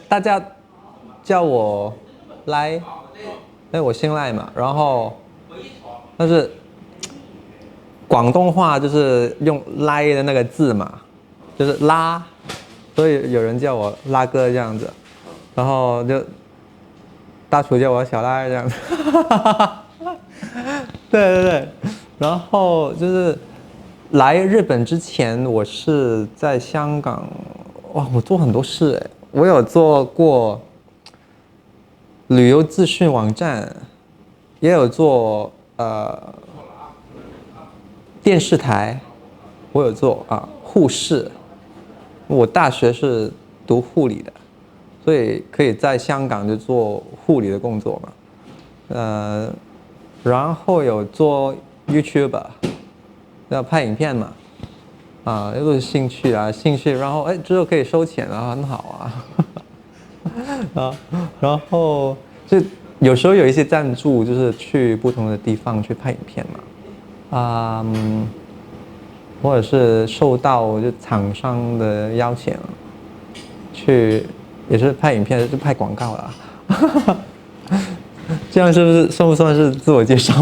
大家叫我赖，因为我姓赖嘛。然后，但是广东话就是用赖的那个字嘛，就是拉，所以有人叫我拉哥这样子。然后就大厨叫我小赖这样子。对对对，然后就是来日本之前，我是在香港，哇，我做很多事哎，我有做过旅游资讯网站，也有做电视台，我有做护士，我大学是读护理的，所以可以在香港就做护理的工作嘛，然后有做 YouTube， 要拍影片嘛，这都是兴趣啊，兴趣，然后之后可以收钱啊，很好啊，然后就有时候有一些赞助，就是去不同的地方去拍影片嘛，或者是受到就厂商的邀请，去也是拍影片，就拍广告了。这样是不是算不算是自我介绍？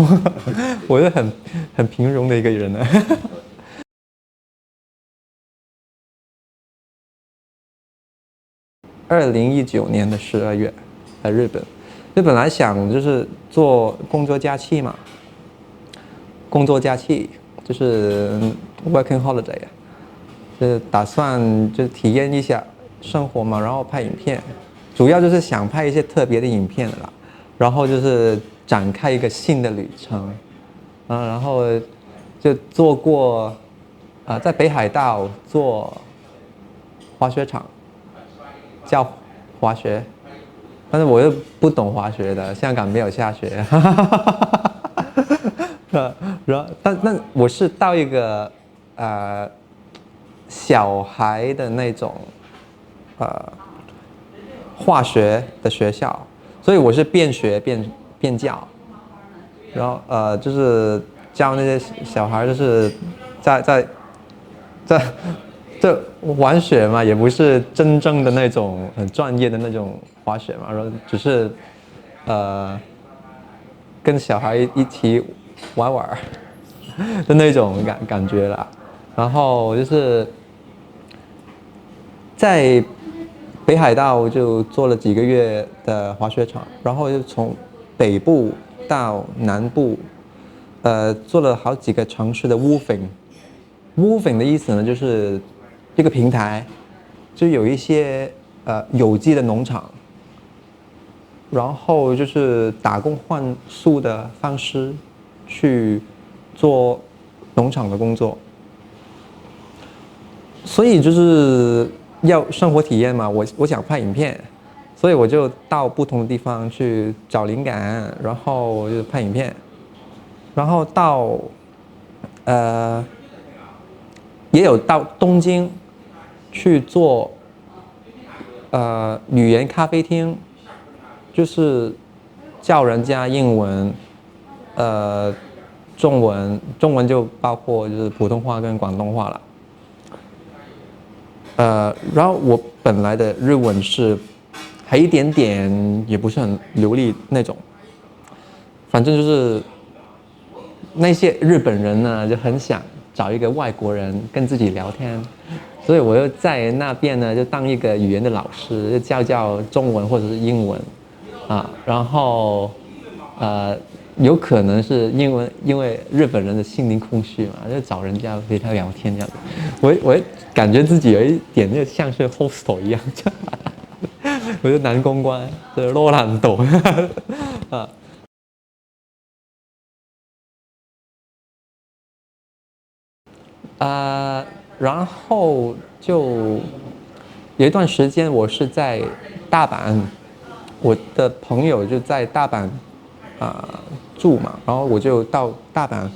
我是很平庸的一个人呢。2019年的12月，在日本，就本来想就是做工作假期嘛，工作假期就是 working holiday， 就是打算就体验一下生活嘛，然后拍影片，主要就是想拍一些特别的影片啦，然后就是展开一个新的旅程，然后就做过在北海道做滑雪场。教滑雪，但是我又不懂滑雪的，香港没有下雪。但我是到一个小孩的那种化学的学校，所以我是边学边教，然后就是教那些小孩，就是在这玩雪嘛，也不是真正的那种很专业的那种滑雪嘛，然后只是跟小孩一起玩玩的那种感觉啦。然后就是在北海道就做了几个月的滑雪场，然后就从北部到南部，做了好几个城市的 woofing。woofing 的意思呢，就是一个平台，就有一些有机的农场，然后就是打工换宿的方式去做农场的工作，所以就是要生活体验嘛，我想拍影片，所以我就到不同的地方去找灵感，然后就拍影片，然后到也有到东京去做语言咖啡厅，就是教人家英文，中文就包括就是普通话跟广东话了。然后我本来的日文是还一点点，也不是很流利那种，反正就是那些日本人呢就很想找一个外国人跟自己聊天，所以我又在那边呢就当一个语言的老师，就教中文或者是英文然后有可能是因为日本人的心灵空虚嘛，就找人家陪他聊天这样子。我感觉自己有一点就像是 hostel 一样，我就男公关，是罗兰朵然后就有一段时间我是在大阪，我的朋友就在大阪住嘛，然后我就到大阪，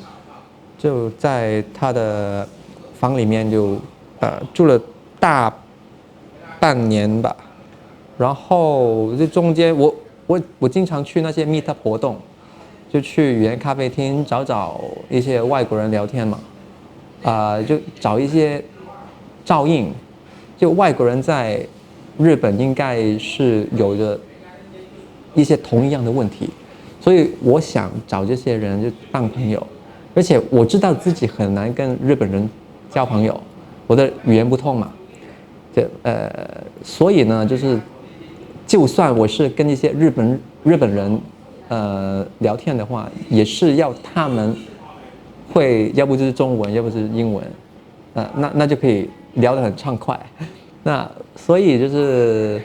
就在他的房里面就住了大半年吧，然后这中间我经常去那些 meetup 活动，就去语言咖啡厅找一些外国人聊天嘛，就找一些照应，就外国人在日本应该是有着一些同样的问题，所以我想找这些人就当朋友，而且我知道自己很难跟日本人交朋友，我的语言不通嘛，所以呢，就是就算我是跟一些日本人聊天的话，也是要他们会，要不就是中文，要不就是英文，那就可以聊得很畅快。那所以就是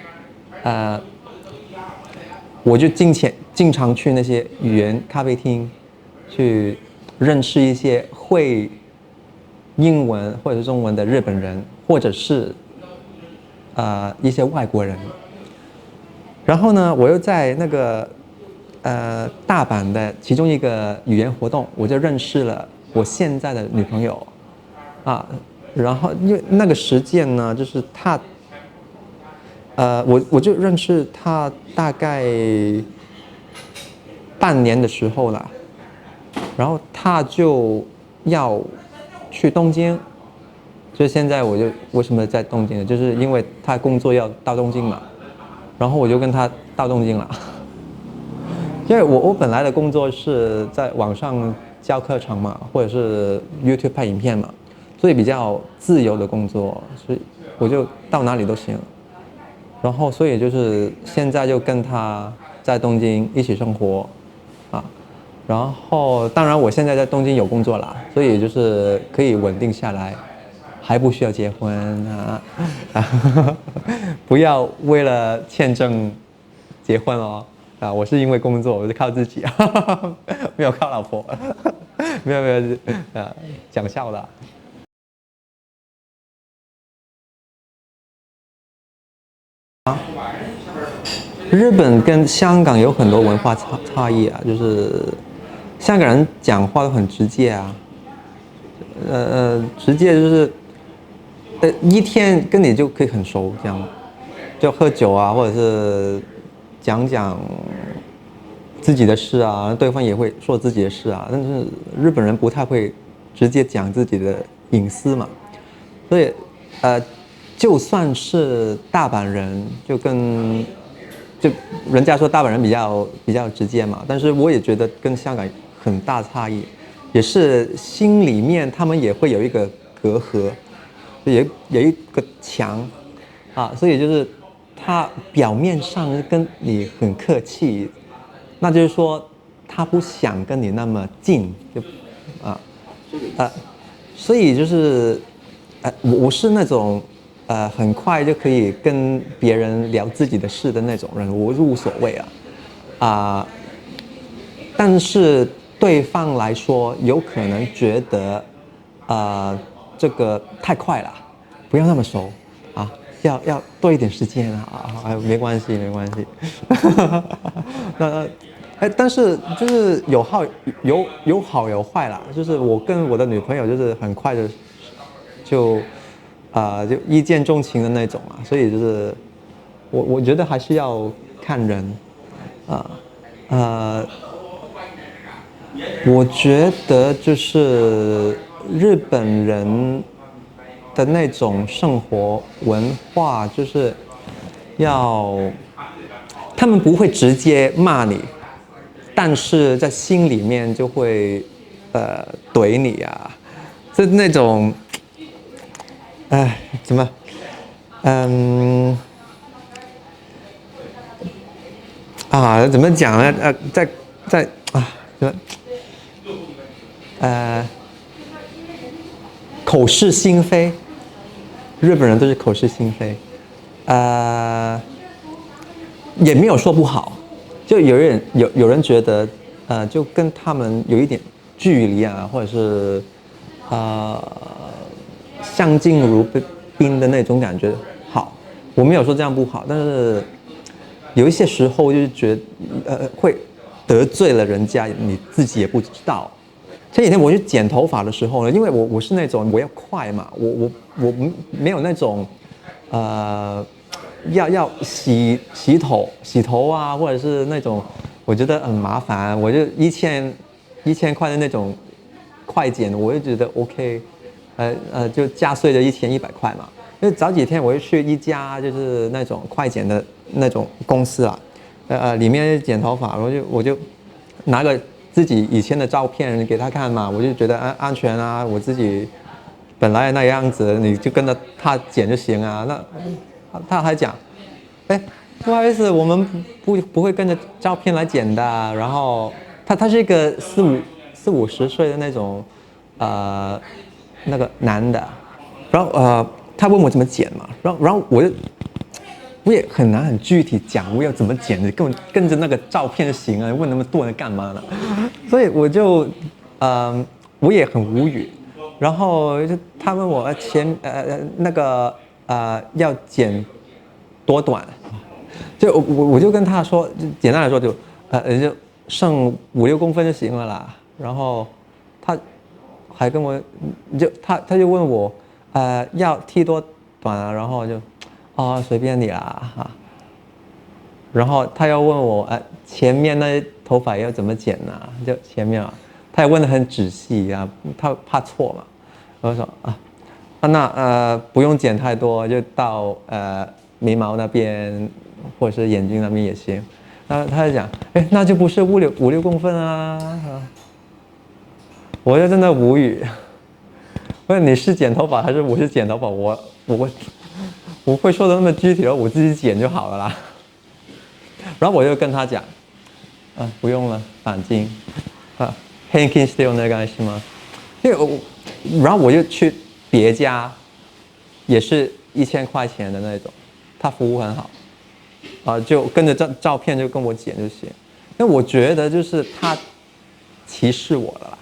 我就经常去那些语言咖啡厅，去认识一些会英文或者是中文的日本人，或者是一些外国人。然后呢，我又在那个大阪的其中一个语言活动，我就认识了我现在的女朋友啊。然后因为那个时间呢，就是她我就认识她大概半年的时候了，然后她就要去东京，就是现在我就为什么在东京呢？就是因为她工作要到东京嘛，然后我就跟她到东京了。因为我本来的工作是在网上教课程嘛，或者是 YouTube 拍影片嘛，所以比较自由的工作，所以我就到哪里都行。然后所以就是现在就跟他在东京一起生活啊，然后当然我现在在东京有工作啦，所以就是可以稳定下来，还不需要结婚啊，不要为了签证结婚哦。我是因为工作，我是靠自己，没有靠老婆，没有，讲笑的。日本跟香港有很多文化差异啊，就是香港人讲话都很直接啊，直接就是一天跟你就可以很熟，这样就喝酒啊，或者是讲自己的事啊，对方也会说自己的事啊，但是日本人不太会直接讲自己的隐私嘛，所以就算是大阪人，就人家说大阪人比较直接嘛，但是我也觉得跟香港很大差异，也是心里面他们也会有一个隔阂，有一个墙啊，所以就是他表面上跟你很客气，那就是说他不想跟你那么近，就啊所以就是我是那种很快就可以跟别人聊自己的事的那种人，我是无所谓但是对方来说有可能觉得这个太快了，不要那么熟啊，要多一点时间没关系没关系。那但是就是有好有坏啦，就是我跟我的女朋友就是很快的就一见钟情的那种啊，所以就是我觉得还是要看人我觉得就是日本人的那种生活文化，就是他们不会直接骂你，但是在心里面就会怼你啊，就那种怎么怎么讲呢？在怎么口是心非，日本人都是口是心非，也没有说不好，就有人觉得就跟他们有一点距离啊，或者是相敬如宾的那种感觉好，我没有说这样不好，但是有一些时候就是觉得会得罪了人家，你自己也不知道。前几天我去剪头发的时候呢，因为我是那种我要快嘛，我没有那种要洗头啊，或者是那种我觉得很麻烦，我就1000块的那种快剪，我就觉得 OK，就加税的1100块嘛。因为早几天我又去一家就是那种快剪的那种公司啊，里面剪头发，我就拿个自己以前的照片给他看嘛，我就觉得安全啊，我自己本来那样子，你就跟着他剪就行啊。那他还讲，哎，不好意思，我们不会跟着照片来剪的。然后他是一个四五十岁的那种那个男的，然后他问我怎么剪嘛，然后我也很难很具体讲我要怎么剪的，跟着那个照片行啊，问那么多人干嘛呢？所以我也很无语。然后他问我那个要剪多短，就我就跟他说，就简单来说就就剩5、6公分就行了啦。然后他还跟我他就问我要剃多短啊，然后就随便你啦啊。然后他要问我前面那头发要怎么剪呢？就前面他也问得很仔细啊，他怕错嘛。我说那不用剪太多，就到眉毛那边或者是眼睛那边也行。他就讲，哎，那就不是五六公分啊。我就真的无语。问你是剪头发还是我是剪头发？我会说的那么具体的，我自己剪就好了啦。然后我就跟他讲，不用了，反正返金してお願いします。然后我就去别家，也是1000块钱的那种，他服务很好，就跟着照片就跟我剪就行。因为我觉得就是他歧视我了啦，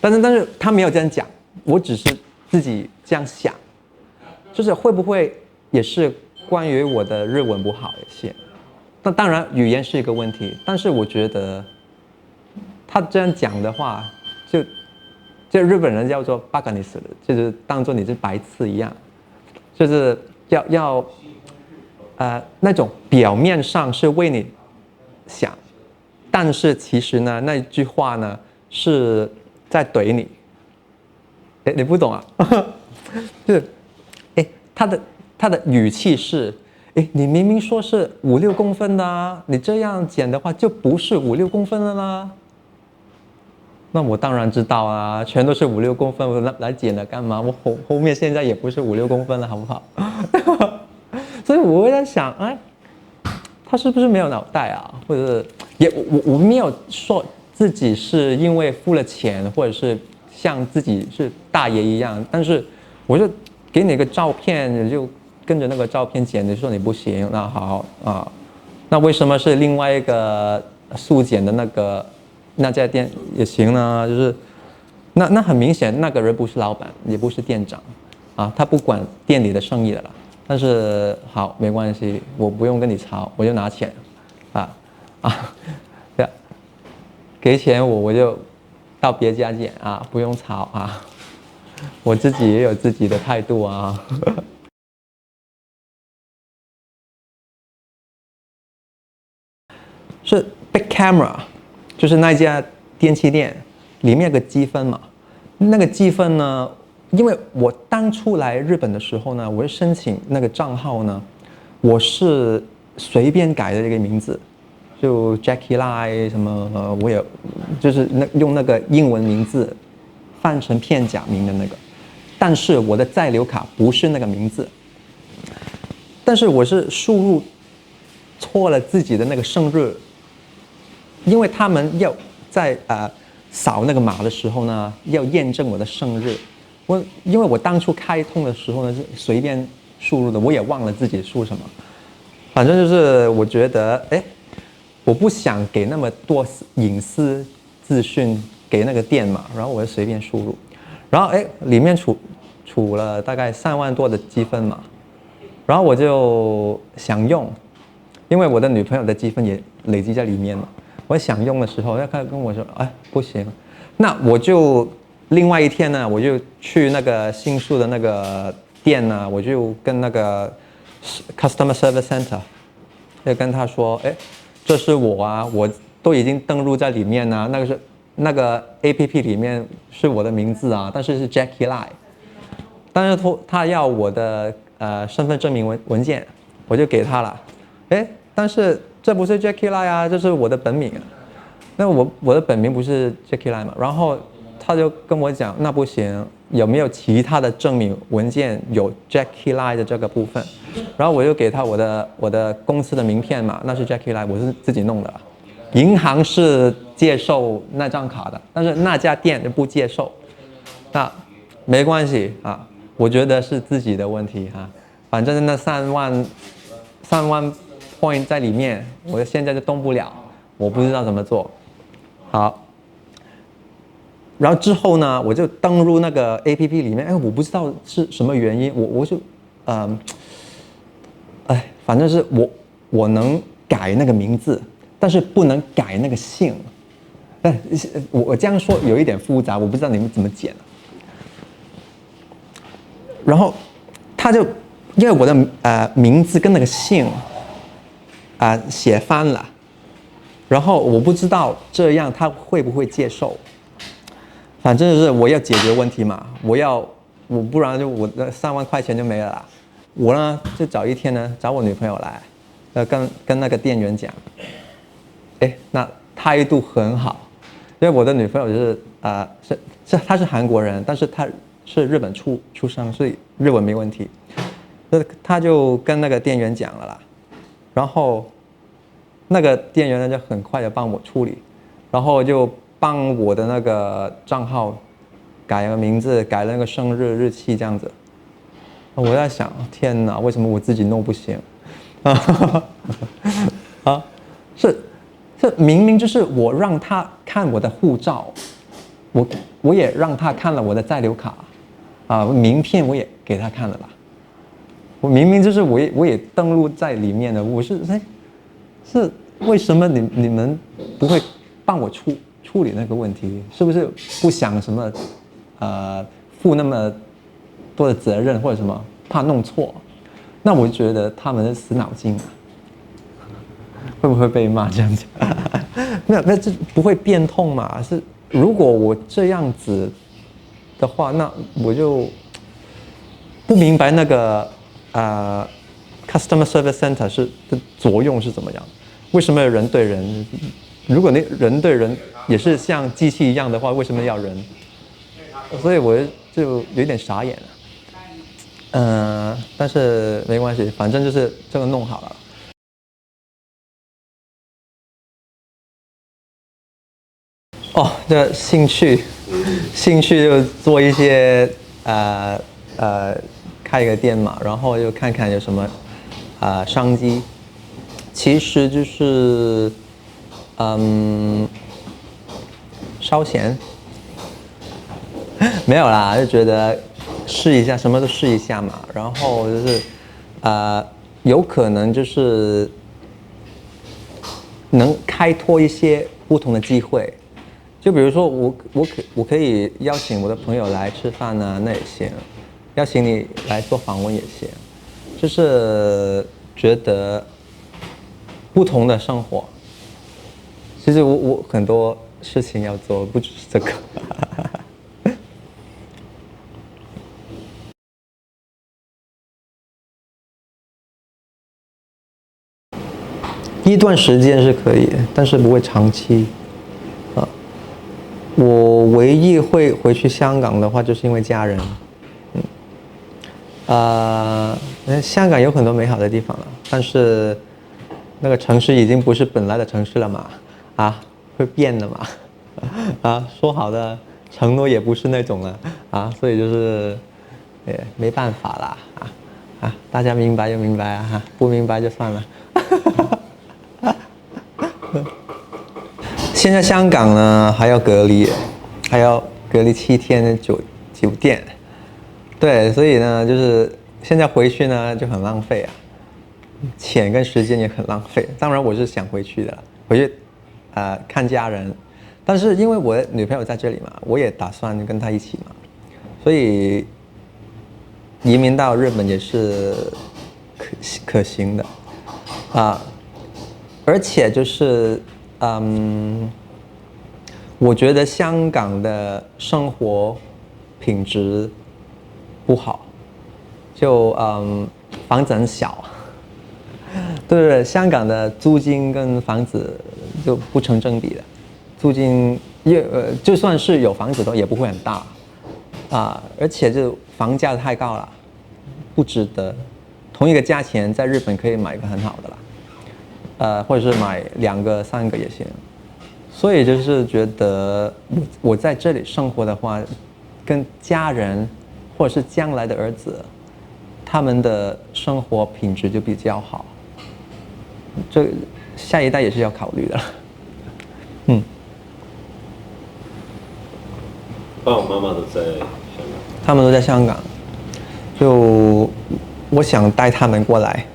但是他没有这样讲，我只是自己这样想，就是会不会也是关于我的日文不好一些。那当然语言是一个问题，但是我觉得他这样讲的话，就日本人叫做バカにする，就是当做你是白痴一样，就是要那种表面上是为你想，但是其实呢那句话呢是在怼你。哎，你不懂啊？就是他的语气是。哎，你明明说是5、6公分的啊，你这样剪的话就不是5、6公分了啦。那我当然知道啊，全都是5、6公分，我来剪的干嘛？我后面现在也不是5、6公分了，好不好？所以我在想，他是不是没有脑袋啊？或者是我没有说自己是因为付了钱，或者是像自己是大爷一样，但是我就给你一个照片，你就跟着那个照片剪，你说你不行，那好那为什么是另外一个速剪的那家店也行呢？就是那很明显，那个人不是老板，也不是店长他不管店里的生意的了。但是好，没关系，我不用跟你吵，我就拿钱对，给钱我就到别家剪不用吵我自己也有自己的态度是 Big Camera， 就是那家电器店里面有个积分嘛。那个积分呢，因为我当初来日本的时候呢，我申请那个账号呢，我是随便改的一个名字，就 Jackie Lai 什么我也就是用那个英文名字翻成片假名的那个，但是我的在留卡不是那个名字，但是我是输入错了自己的那个生日。因为他们要在扫那个码的时候呢，要验证我的生日。因为我当初开通的时候呢是随便输入的，我也忘了自己输什么。反正就是我觉得，我不想给那么多隐私资讯给那个店嘛，然后我就随便输入，然后里面储了大概3万多的积分嘛，然后我就想用，因为我的女朋友的积分也累积在里面嘛。我想用的时候，他跟我说，不行，那我就另外一天呢，我就去那个新宿的那个店呢，我就跟那个 customer service center， 就跟他说，这是我都已经登录在里面那个 APP 里面是我的名字但是是 Jackie Lai， 但是他要我的身份证明文件，我就给他了。哎，但是这不是 Jackie Lai 啊，这是我的本名啊。那我的本名不是 Jackie Lai 嘛？然后他就跟我讲，那不行，有没有其他的证明文件有 Jackie Lai 的这个部分？然后我就给他我的公司的名片嘛，那是 Jackie Lai，我是自己弄的。银行是接受那张卡的，但是那家店就不接受。那没关系啊，我觉得是自己的问题啊。反正那3万 point 在里面，我现在就动不了，我不知道怎么做。好，然后之后呢，我就登入那个 APP 里面，哎，我不知道是什么原因，我就，反正是我能改那个名字，但是不能改那个姓。我这样说有一点复杂，我不知道你们怎么解。然后他就因为我的名字跟那个姓写反了，然后我不知道这样他会不会接受。反正是我要解决问题嘛，我不然就我的3万块钱就没了啦。我呢就找一天呢找我女朋友来，跟那个店员讲，哎，那态度很好，因为我的女朋友就是她是韩国人，但是她是日本出生，所以日文没问题。他就跟那个店员讲了啦，然后那个店员呢就很快的帮我处理，然后就帮我的那个账号改了名字，改了那个生日日期这样子。我在想，天哪，为什么我自己弄不行？是明明就是我让他看我的护照，我也让他看了我的在留卡，名片我也给他看了吧。我明明就是我也登录在里面的，是为什么你们不会帮我处理那个问题？是不是不想什么负那么多的责任或者什么，怕弄错？那我觉得他们是死脑筋啊。会不会被骂这样讲？那这不会变痛嘛？是如果我这样子的话，那我就不明白那个customer service center 的作用是怎么样？为什么人对人？如果那人对人也是像机器一样的话，为什么要人？所以我就有点傻眼了。但是没关系，反正就是这个弄好了。这兴趣就做一些开一个店嘛，然后就看看有什么商机。其实就是烧钱，没有啦，就觉得试一下，什么都试一下嘛。然后就是有可能就是能开拓一些不同的机会。就比如说我可以邀请我的朋友来吃饭呢，那也行；邀请你来做访问也行。就是觉得不同的生活，其实我很多事情要做，不只是这个。一段时间是可以，但是不会长期。我唯一会回去香港的话，就是因为家人。香港有很多美好的地方了，但是那个城市已经不是本来的城市了嘛，会变的嘛，说好的承诺也不是那种了，所以就是也没办法啦，大家明白就明白不明白就算了。现在香港呢还要隔离7天的酒店，对，所以呢就是现在回去呢就很浪费钱跟时间也很浪费。当然我是想回去的，回去看家人，但是因为我的女朋友在这里嘛，我也打算跟她一起嘛，所以移民到日本也是可行的而且就是我觉得香港的生活品质不好，就房子很小，对，香港的租金跟房子就不成正比的，租金就算是有房子也不会很大而且就房价太高了，不值得。同一个价钱在日本可以买一个很好的啦，或者是买2个3个也行。所以就是觉得我在这里生活的话，跟家人或者是将来的儿子，他们的生活品质就比较好。这下一代也是要考虑的。爸爸妈妈都在香港。他们都在香港，就我想带他们过来，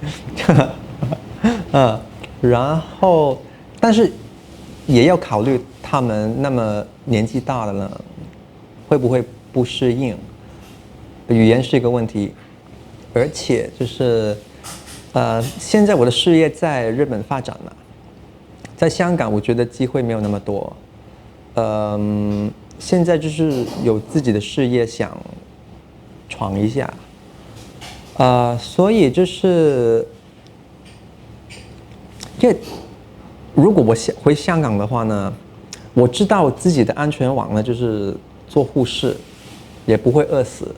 然后但是也要考虑他们那么年纪大了呢，会不会不适应？语言是一个问题，而且就是现在我的事业在日本发展了，在香港我觉得机会没有那么多，现在就是有自己的事业想闯一下，所以就是如果我回香港的话呢，我知道自己的安全网呢就是做护士，也不会饿死，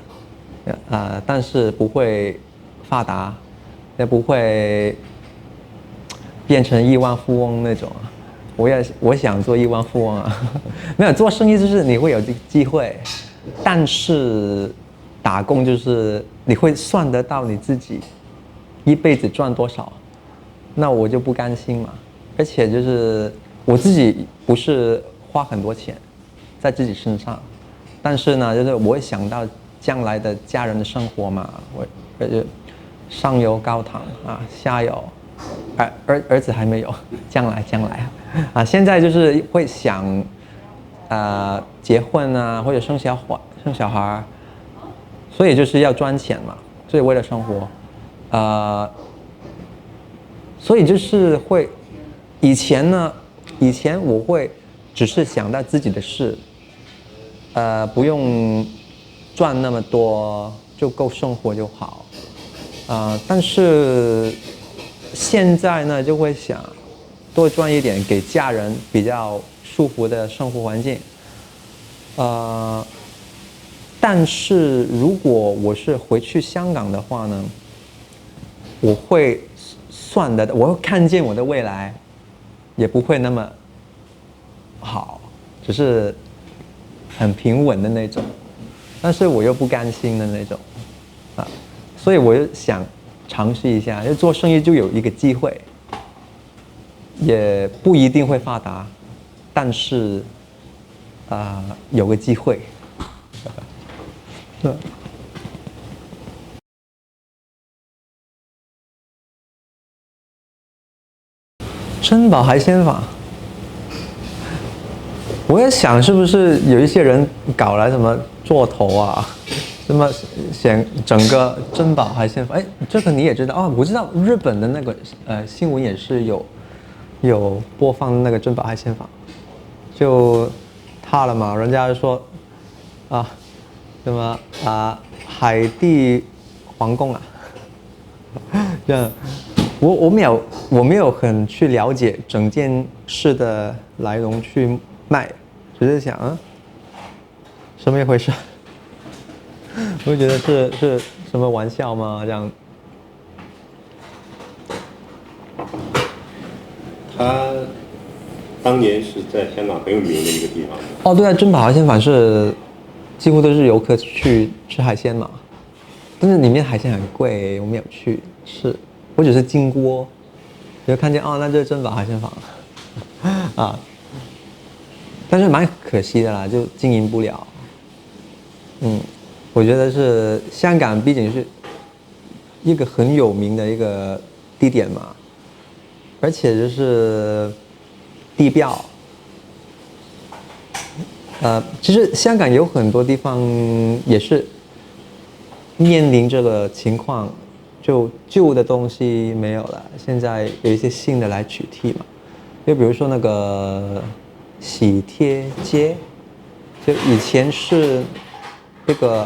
但是不会发达，也不会变成亿万富翁那种。我想做亿万富翁没有做生意就是你会有机会，但是打工就是你会算得到你自己一辈子赚多少，那我就不甘心嘛。而且就是我自己不是花很多钱在自己身上，但是呢，就是我会想到将来的家人的生活嘛，上有高堂下有儿子还没有，将来现在就是会想结婚或者生小孩，所以就是要赚钱嘛，所以为了生活，所以就是会以前我会只是想到自己的事，不用赚那么多，就够生活就好，但是现在呢就会想多赚一点，给家人比较舒服的生活环境，但是如果我是回去香港的话呢，我会我会看见我的未来也不会那么好，只是很平稳的那种，但是我又不甘心的那种，所以我就想尝试一下，就做生意就有一个机会，也不一定会发达，但是有个机会。珍宝海鲜坊，我也想是不是有一些人搞来什么做头什么想整个珍宝海鲜坊，这个你也知道我知道日本的那个新闻也是有播放那个珍宝海鲜坊，就塌了嘛，人家说什么海地皇宫这样。我没有很去了解整件事的来龙去脉，只是想什么一回事？我觉得是什么玩笑吗？这样。他当年是在香港很有名的一个地方。对啊，珍宝海鲜坊是几乎都是游客去吃海鲜嘛，但是里面海鲜很贵，我没有去吃。我只是经过，就看见那就是珍宝海鲜坊但是蛮可惜的啦，就经营不了。我觉得是香港毕竟是一个很有名的一个地点嘛，而且就是地标。其实香港有很多地方也是面临这个情况。就旧的东西没有了，现在有一些新的来取替嘛。就比如说那个喜帖街，就以前是那个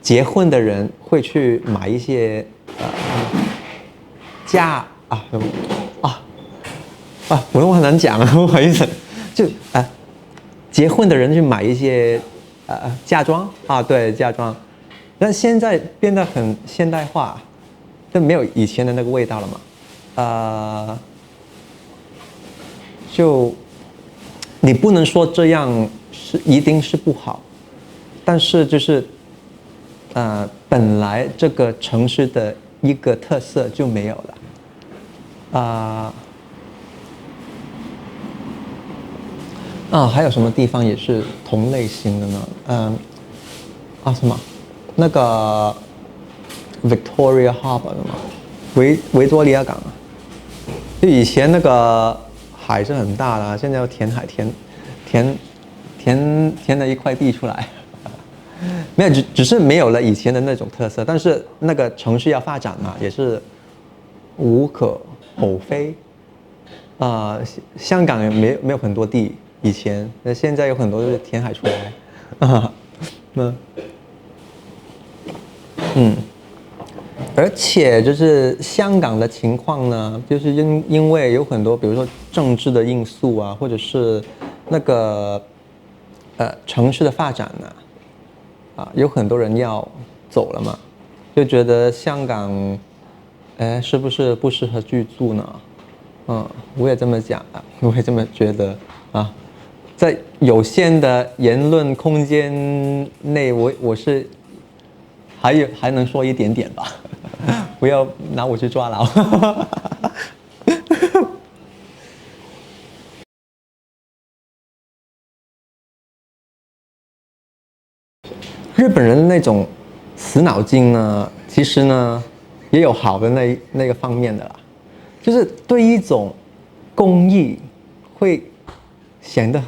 结婚的人会去买一些普通话很难讲啊，不好意思，就结婚的人去买一些嫁妆啊，对，嫁妆，但现在变得很现代化，就没有以前的那个味道了嘛，就你不能说这样一定是不好，但是就是本来这个城市的一个特色就没有了，还有什么地方也是同类型的呢？什么？那个 Victoria Harbour 的嘛，维多利亚港啊，就以前那个海是很大的，现在要填海填了一块地出来，没有，只是没有了以前的那种特色，但是那个城市要发展嘛，也是无可厚非。香港也没有很多地。以前，那现在有很多就是填海出来，而且就是香港的情况呢，就是因为有很多，比如说政治的因素啊，或者是那个城市的发展呢，有很多人要走了嘛，就觉得香港，是不是不适合居住呢？我也这么讲啊，我也这么觉得啊。在有限的言论空间内，我是还能说一点点吧，不要拿我去抓牢。日本人的那种死脑筋呢，其实呢也有好的那个方面的啦，就是对一种公益会想得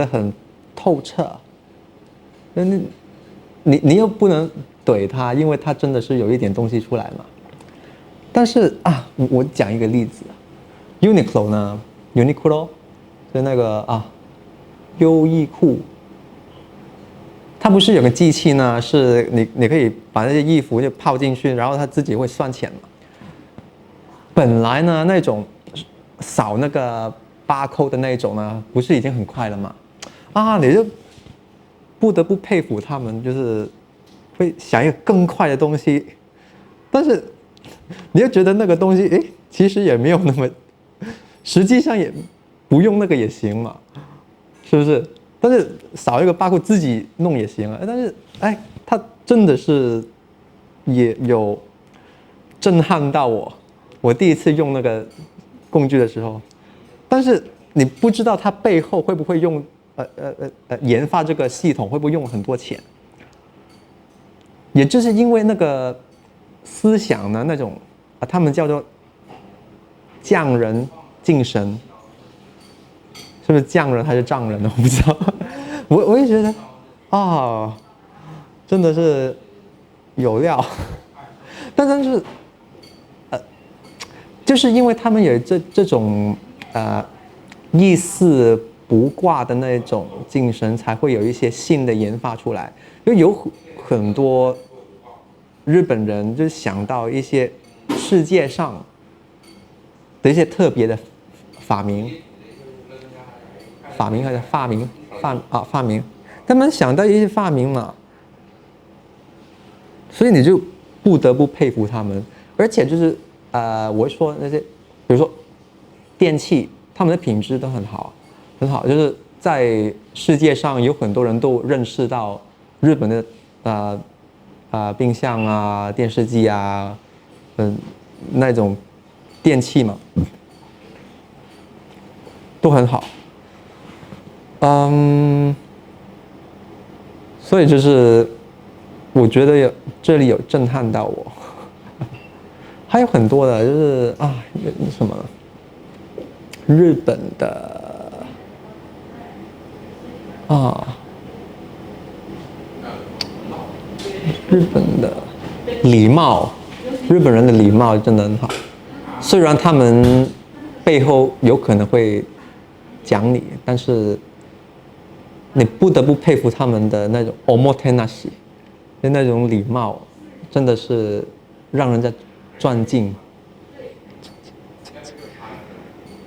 很透彻，你又不能怼他，因为他真的是有一点东西出来嘛。但是我讲一个例子 ，Uniqlo 呢 ，Uniqlo 就那个优衣库，它不是有个机器呢，是你可以把那些衣服就泡进去，然后它自己会算钱嘛。本来呢那种扫那个barcode的那一种呢，不是已经很快了吗？你就不得不佩服他们，就是会想一个更快的东西，但是你又觉得那个东西，其实也没有那么，实际上也不用那个也行嘛，是不是？但是扫一个barcode自己弄也行啊，但是它真的是也有震撼到我第一次用那个工具的时候。但是你不知道它背后会不会用研发这个系统会不会用很多钱？也就是因为那个思想呢，那种他们叫做匠人精神，是不是匠人还是匠人呢？我不知道。我也觉得真的是有料，但是就是因为他们有这种一丝不挂的那种精神，才会有一些新的研发出来。就有很多日本人就想到一些世界上的一些特别的发明，还是发明，他们想到一些发明嘛，所以你就不得不佩服他们。而且就是我会说那些，比如说电器，他们的品质都很好，就是在世界上有很多人都认识到日本的冰箱啊、电视机啊，那种电器嘛，都很好。所以就是我觉得这里有震撼到我。还有很多的，就是什么日本的日本的礼貌，日本人的礼貌真的很好。虽然他们背后有可能会讲你，但是你不得不佩服他们的那种 omotenashi，就那种礼貌，真的是让人家尊敬。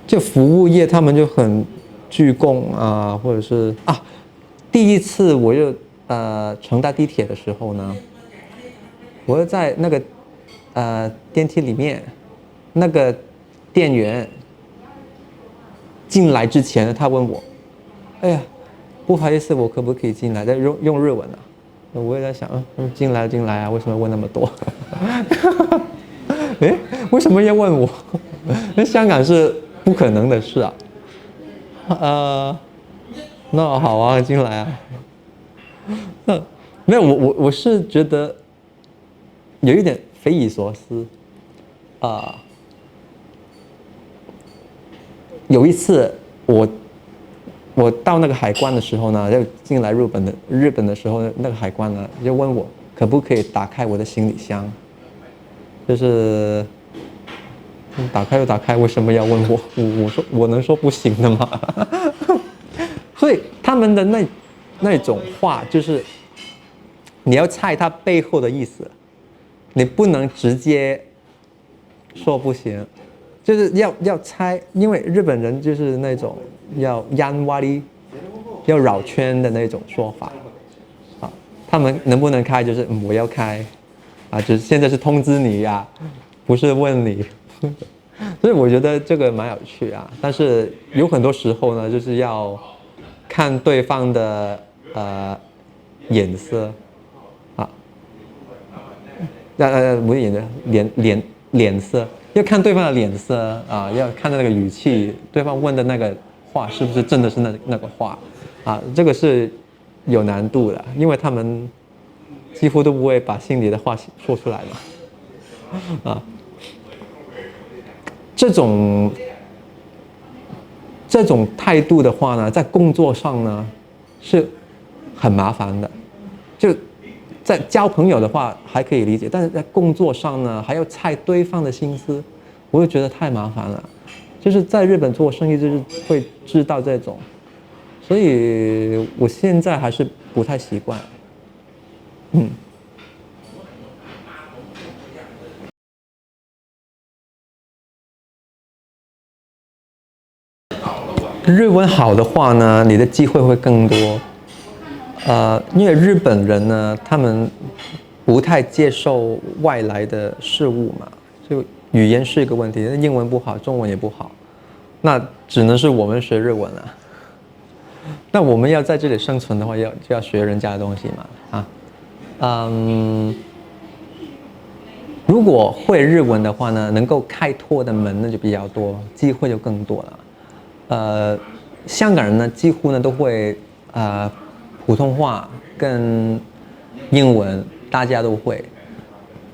就服务业他们就很鞠躬啊，或者是啊，第一次我就乘搭地铁的时候呢，我就在那个电梯里面，那个店员进来之前呢，他问我，哎呀，不好意思，我可不可以进来？用日文啊，我也在想，进来啊，为什么问那么多？哎，为什么要问我？那香港是不可能的事啊。那好啊，进来啊。没有，我是觉得有一点匪夷所思啊。有一次我到那个海关的时候呢，要进来日本的时候，那个海关呢就问我可不可以打开我的行李箱，就是打开又打开，为什么要问我？我说我能说不行的吗？所以他们的那种话就是你要猜他背后的意思，你不能直接说不行。就是要猜，因为日本人就是那种要yan wali，要绕圈的那种说法，啊，他们能不能开就是我要开，啊，就是现在是通知你呀，不是问你，所以我觉得这个蛮有趣啊。但是有很多时候呢，就是要看对方的眼色，啊，不是眼色，脸色。要看对方的脸色啊，要看那个语气，对方问的那个话是不是真的是那个话啊？这个是有难度的，因为他们几乎都不会把心里的话说出来嘛。啊，这种态度的话呢，在工作上呢是很麻烦的。就在交朋友的话还可以理解，但是在工作上呢，还要猜对方的心思，我就觉得太麻烦了。就是在日本做生意，就是会知道这种，所以我现在还是不太习惯。日文好的话呢，你的机会会更多。因为日本人呢，他们不太接受外来的事物嘛，就语言是一个问题，英文不好，中文也不好，那只能是我们学日文啊。那我们要在这里生存的话，就要学人家的东西嘛，如果会日文的话呢，能够开拓的门那就比较多，机会就更多了。香港人呢，几乎呢都会普通话跟英文大家都会，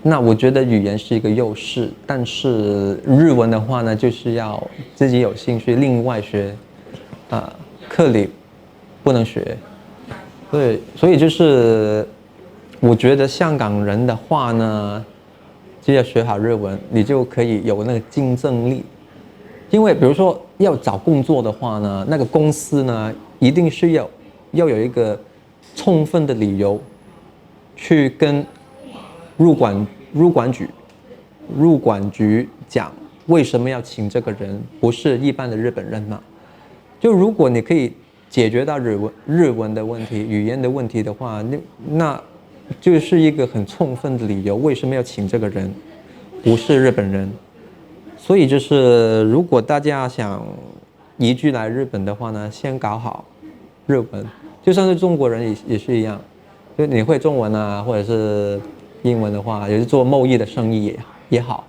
那我觉得语言是一个优势，但是日文的话呢，就是要自己有兴趣另外学，课里不能学，所以就是我觉得香港人的话呢，就要学好日文，你就可以有那个竞争力。因为比如说要找工作的话呢，那个公司呢一定是要有一个充分的理由去跟入管局讲为什么要请这个人，不是一般的日本人嘛。就如果你可以解决到日文的问题、语言的问题的话，那就是一个很充分的理由，为什么要请这个人，不是日本人。所以就是如果大家想移居来日本的话呢，先搞好日文，就算是中国人也是一样，就你会中文啊，或者是英文的话，也是做贸易的生意也好。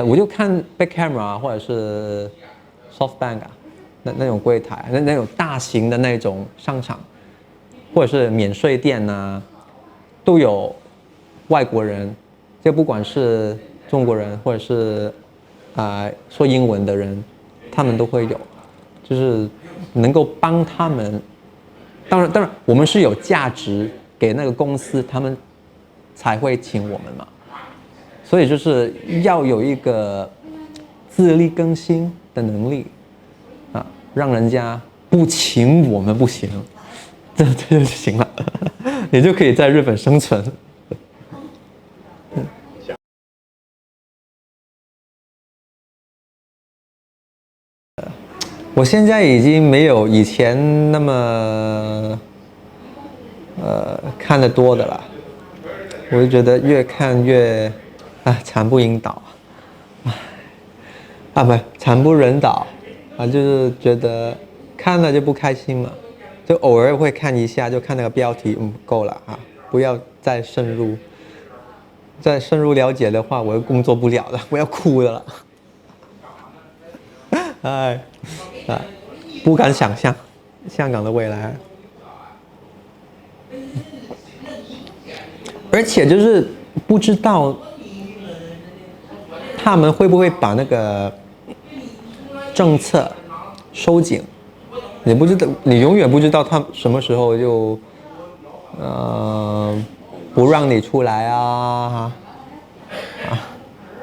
我就看 Big Camera 或者是 SoftBank 啊，那种柜台，那种大型的那种商场，或者是免税店啊，都有外国人，就不管是中国人或者是说英文的人，他们都会有，就是能够帮他们。当然，我们是有价值给那个公司，他们才会请我们嘛。所以就是要有一个自力更新的能力啊，让人家不请我们不行，这就行了，你就可以在日本生存。我现在已经没有以前那么看得多的了，我就觉得越看越惨不忍睹不惨不忍睹就是觉得看了就不开心嘛，就偶尔会看一下，就看那个标题，够了不要再深入了解的话，我又工作不了了，我要哭的了。不敢想象香港的未来，而且就是不知道他们会不会把那个政策收紧，你不知道，你永远不知道他什么时候就不让你出来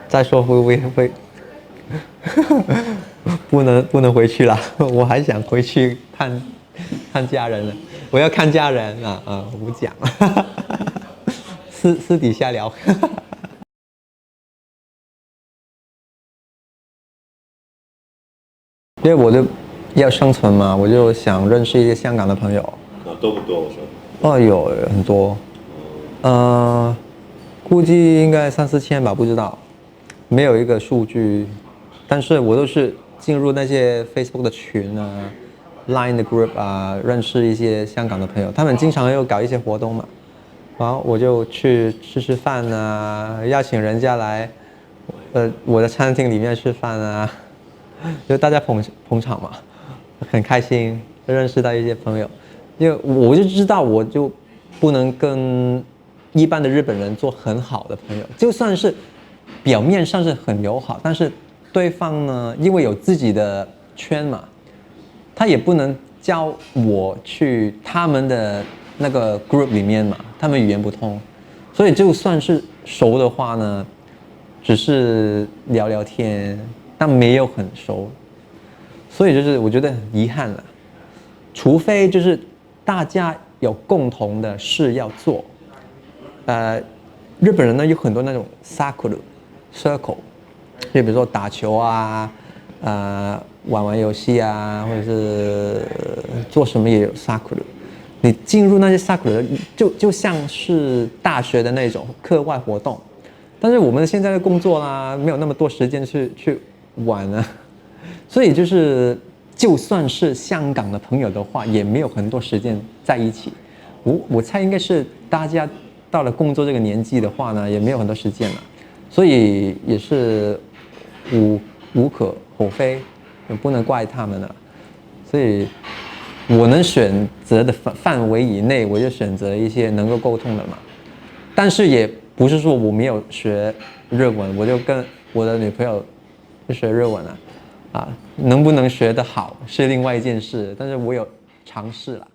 再说会不会不能回去了，我还想回去看家人呢，我要看家人我不讲了，私底下聊。因为我就要生存嘛，我就想认识一些香港的朋友。多不多？我说。有很多，估计应该3、4千吧，不知道，没有一个数据。但是我都是进入那些 Facebook 的群Line 的 group 认识一些香港的朋友，他们经常又搞一些活动嘛，然后我就去吃饭邀请人家来，我的餐厅里面吃饭就大家捧场嘛，很开心，认识到一些朋友。因为我就知道我就不能跟一般的日本人做很好的朋友，就算是表面上是很友好，但是对方呢，因为有自己的圈嘛，他也不能叫我去他们的那个 group 里面嘛，他们语言不通，所以就算是熟的话呢，只是聊聊天，但没有很熟，所以就是我觉得很遗憾了，除非就是大家有共同的事要做，日本人呢有很多那种 circle， 就比如说打球玩游戏或者是做什么也有 circle。你进入那些 circle 就像是大学的那种课外活动，但是我们现在的工作没有那么多时间去玩所以就算是香港的朋友的话，也没有很多时间在一起。我猜应该是大家到了工作这个年纪的话呢，也没有很多时间了，所以也是无可厚非，也不能怪他们了。所以我能选择的范围以内，我就选择一些能够沟通的嘛。但是也不是说我没有学日文，我就跟我的女朋友学日文能不能学得好是另外一件事，但是我有尝试了。